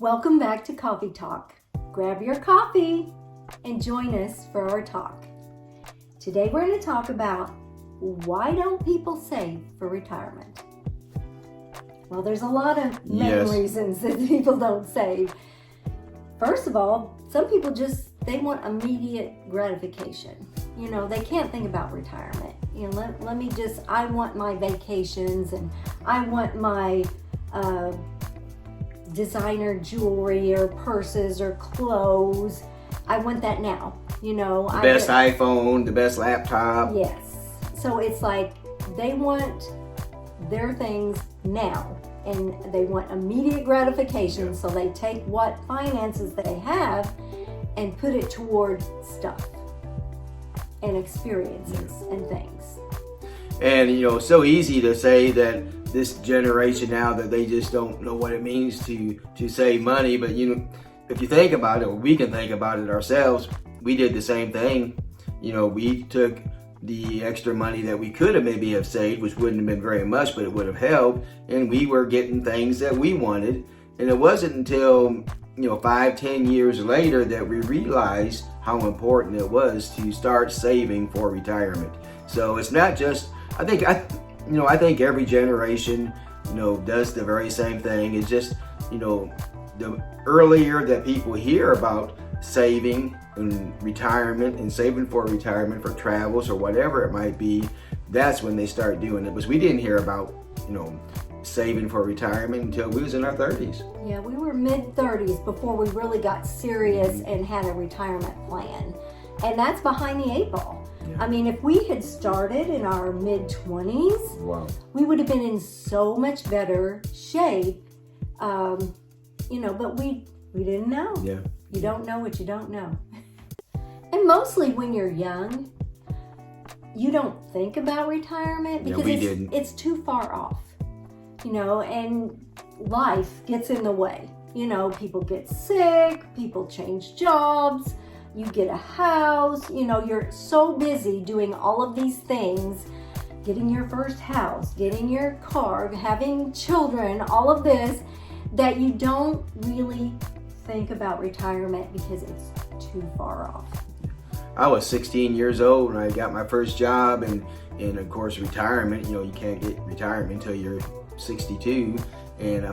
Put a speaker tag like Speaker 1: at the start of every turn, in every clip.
Speaker 1: Welcome back to Coffee Talk. Grab your coffee and join us for our talk. Today we're going to talk about why don't people save for retirement? Well, there's a lot of main reasons that people don't save. First of all, some people they want immediate gratification. They can't think about retirement. I want my vacations and I want my designer jewelry or purses or clothes. I want that now.
Speaker 2: The best iPhone, the best laptop.
Speaker 1: Yes. So it's like they want their things now and they want immediate gratification. So they take what finances they have and put it toward stuff and experiences and things.
Speaker 2: And so easy to say that this generation now that they just don't know what it means to save money. But if you think about it, or we can think about it ourselves, we did the same thing. We took the extra money that we could have maybe have saved, which wouldn't have been very much, but it would have helped, and we were getting things that we wanted. And it wasn't until 5-10 years later that we realized how important it was to start saving for retirement. So it's not just, I think every generation does the very same thing. It's just the earlier that people hear about saving and retirement and saving for retirement, for travels or whatever it might be, that's when they start doing it. Because we didn't hear about saving for retirement until we was in our 30s.
Speaker 1: Yeah, we were mid-30s before we really got serious and had a retirement plan. And that's behind the eight ball. Yeah. I mean, if we had started in our mid-20s,
Speaker 2: wow, we
Speaker 1: would have been in so much better shape. But we didn't know.
Speaker 2: Yeah.
Speaker 1: You don't know what you don't know. And mostly when you're young, you don't think about retirement because it's too far off. And life gets in the way. People get sick, people change jobs, you get a house, you're so busy doing all of these things, getting your first house, getting your car, having children, all of this, that you don't really think about retirement because it's too far off.
Speaker 2: I was 16 years old when I got my first job, and of course retirement, you can't get retirement until you're 62, and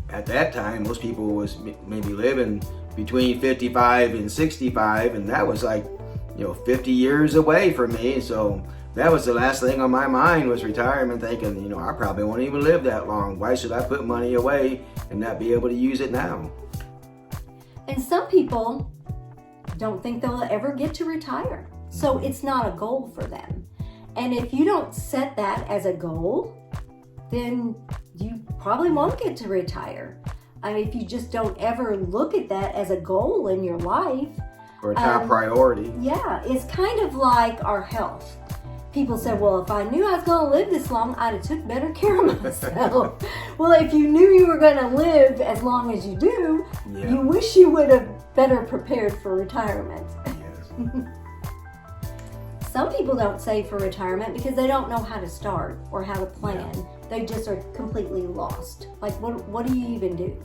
Speaker 2: at that time most people was maybe living between 55 and 65, and that was like 50 years away from me. So that was the last thing on my mind was retirement, thinking I probably won't even live that long. Why should I put money away and not be able to use it now?
Speaker 1: And some people don't think they'll ever get to retire, so it's not a goal for them. And if you don't set that as a goal, then you probably won't get to retire. I mean, if you just don't ever look at that as a goal in your life.
Speaker 2: Or a top priority.
Speaker 1: Yeah, it's kind of like our health. People say, well, if I knew I was going to live this long, I'd have took better care of myself. Well, if you knew you were going to live as long as you do, you wish you would have better prepared for retirement.
Speaker 2: Yes.
Speaker 1: Some people don't save for retirement because they don't know how to start or how to plan. Yeah. They just are completely lost. Like, what do you even do?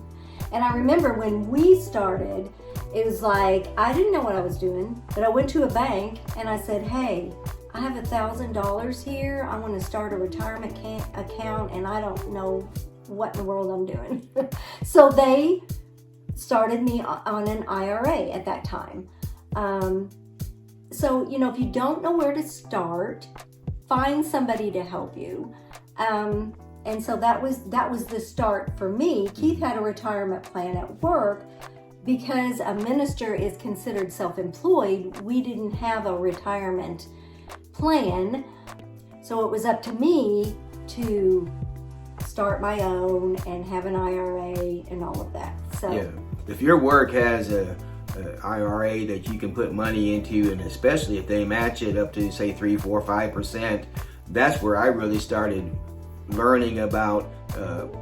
Speaker 1: And I remember when we started, it was like, I didn't know what I was doing, but I went to a bank and I said, hey, I have $1,000 here. I want to start a retirement account and I don't know what in the world I'm doing. So they started me on an IRA at that time. So, if you don't know where to start, find somebody to help you. And so that was the start for me. Keith had a retirement plan at work. Because a minister is considered self-employed, we didn't have a retirement plan. So it was up to me to start my own and have an IRA and all of that. So
Speaker 2: yeah, if your work has a IRA that you can put money into, and especially if they match it up to say 3, 4, 5%, that's where I really started learning about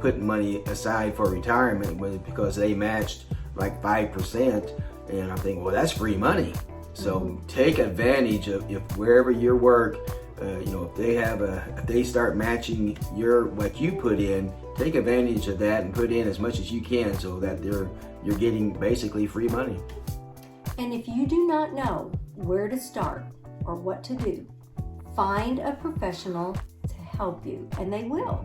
Speaker 2: putting money aside for retirement, because they matched like 5%, and I'm thinking, well, that's free money. So take advantage of if wherever you work, if they start matching what you put in, take advantage of that and put in as much as you can so that you're getting basically free money.
Speaker 1: And if you do not know where to start or what to do, find a professional to help you, and they will.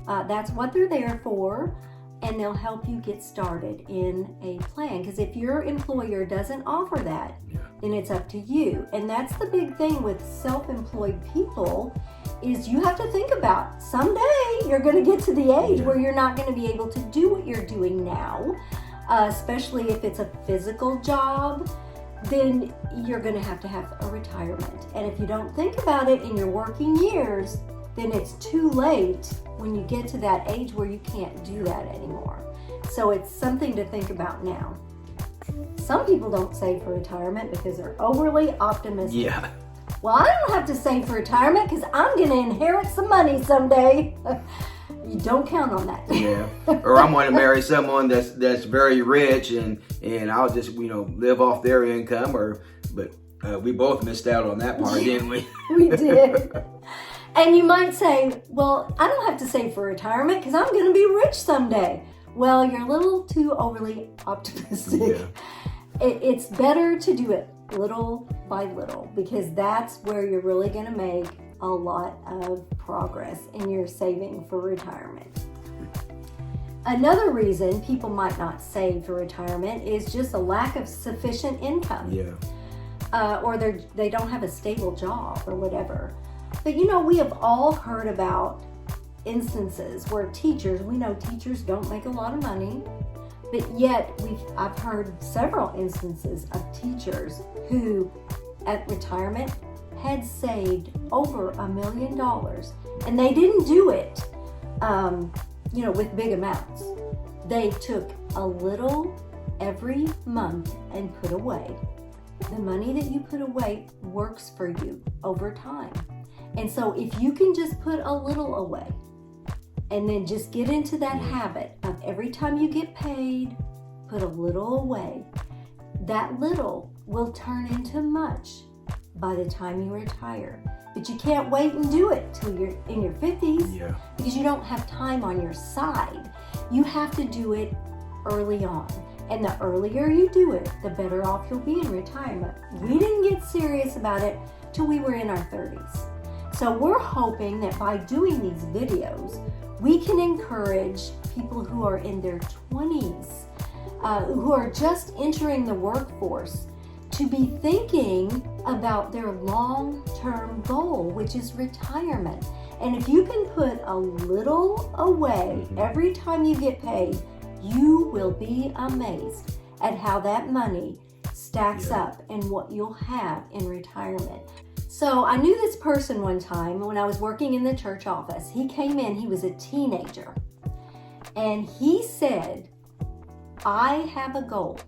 Speaker 1: That's what they're there for, and they'll help you get started in a plan. Because if your employer doesn't offer that, then it's up to you. And that's the big thing with self-employed people, is you have to think about someday you're going to get to the age where you're not going to be able to do what you're doing now, especially if it's a physical job. Then you're going to have a retirement. And if you don't think about it in your working years, then it's too late when you get to that age where you can't do that anymore. So it's something to think about now. Some people don't save for retirement because they're overly optimistic.
Speaker 2: Yeah.
Speaker 1: Well, I don't have to save for retirement because I'm going to inherit some money someday. You don't count on that.
Speaker 2: Yeah. Or I'm going to marry someone that's very rich and I'll just live off their income. But we both missed out on that part, didn't we?
Speaker 1: We did. And you might say, well, I don't have to save for retirement because I'm going to be rich someday. Well, you're a little too overly optimistic.
Speaker 2: Yeah.
Speaker 1: It's better to do it little by little, because that's where you're really going to make a lot of progress in your saving for retirement. Another reason people might not save for retirement is just a lack of sufficient income.
Speaker 2: Yeah.
Speaker 1: Or they don't have a stable job or whatever. But we have all heard about instances where we know teachers don't make a lot of money, but yet I've heard several instances of teachers who at retirement had saved over $1 million, and they didn't do it with big amounts. They took a little every month and put away. The money that you put away works for you over time. And so if you can just put a little away and then just get into that habit of every time you get paid, put a little away, that little will turn into much by the time you retire. But you can't wait and do it till you're in your 50s because you don't have time on your side. You have to do it early on. And the earlier you do it, the better off you'll be in retirement. We didn't get serious about it till we were in our 30s. So we're hoping that by doing these videos, we can encourage people who are in their 20s, who are just entering the workforce, to be thinking about their long-term goal, which is retirement. And if you can put a little away every time you get paid, you will be amazed at how that money stacks up and what you'll have in retirement. So I knew this person one time when I was working in the church office. He came in, he was a teenager, and he said, I have a goal.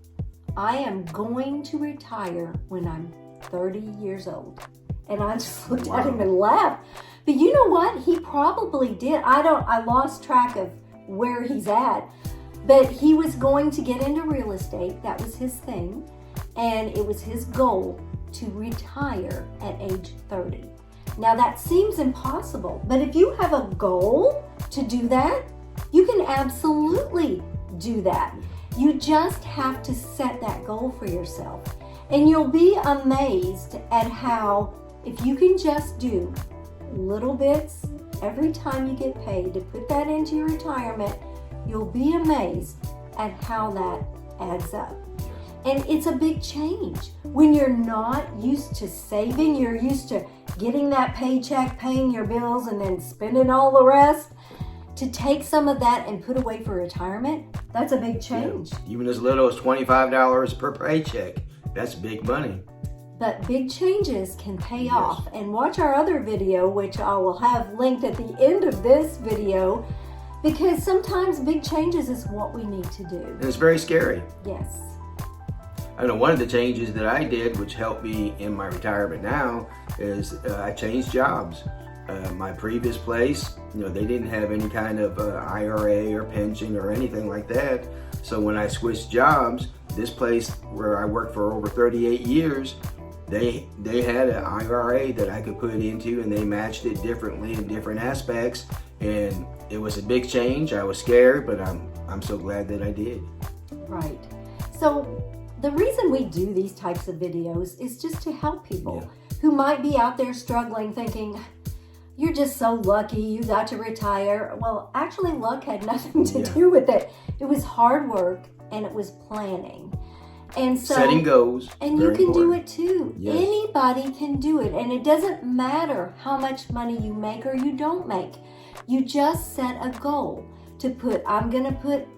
Speaker 1: I am going to retire when I'm 30 years old. And I just looked at him and laughed. But you know what? He probably did. I lost track of where he's at. But he was going to get into real estate. That was his thing. And it was his goal to retire at age 30. Now that seems impossible, but if you have a goal to do that, you can absolutely do that. You just have to set that goal for yourself. And you'll be amazed at how, if you can just do little bits every time you get paid to put that into your retirement, you'll be amazed at how that adds up. And it's a big change. When you're not used to saving, you're used to getting that paycheck, paying your bills, and then spending all the rest. To take some of that and put away for retirement, that's a big change.
Speaker 2: Yeah. Even as little as $25 per paycheck, that's big money.
Speaker 1: But big changes can pay off. And watch our other video, which I will have linked at the end of this video, because sometimes big changes is what we need to do.
Speaker 2: And it's very scary.
Speaker 1: Yes.
Speaker 2: I know one of the changes that I did, which helped me in my retirement now, is I changed jobs. My previous place, they didn't have any kind of IRA or pension or anything like that. So when I switched jobs, this place where I worked for over 38 years, they had an IRA that I could put into, and they matched it differently in different aspects, and it was a big change. I was scared, but I'm so glad that I did.
Speaker 1: Right. So the reason we do these types of videos is just to help people who might be out there struggling, thinking, you're just so lucky you got to retire. Well, actually, luck had nothing to do with it. It was hard work, and it was planning. And so
Speaker 2: setting goals.
Speaker 1: And you can do it too. Yes. Anybody can do it. And it doesn't matter how much money you make or you don't make. You just set a goal to put, I'm going to put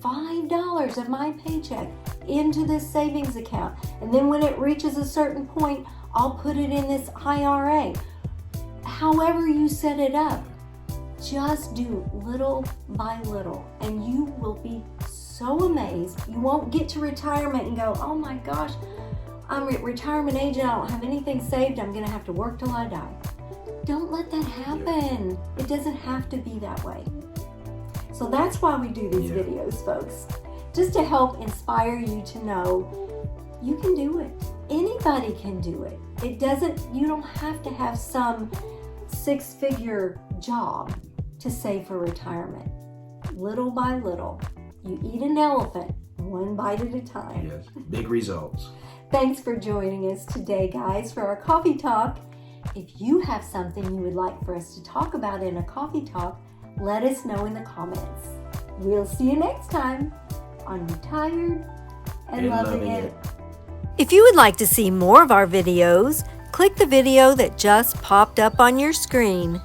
Speaker 1: $5 of my paycheck into this savings account. And then when it reaches a certain point, I'll put it in this IRA. However you set it up, just do little by little, and you will be so amazed. You won't get to retirement and go, oh my gosh, I'm at retirement age and I don't have anything saved. I'm going to have to work till I die. Don't let that happen. It doesn't have to be that way. So that's why we do these videos, folks. Just to help inspire you to know you can do it. Anybody can do it. You don't have to have some 6-figure job to save for retirement. Little by little. You eat an elephant, one bite at a time.
Speaker 2: Yes, big results.
Speaker 1: Thanks for joining us today, guys, for our coffee talk. If you have something you would like for us to talk about in a coffee talk, let us know in the comments. We'll see you next time on Retired and Loving It. If you would like to see more of our videos, click the video that just popped up on your screen.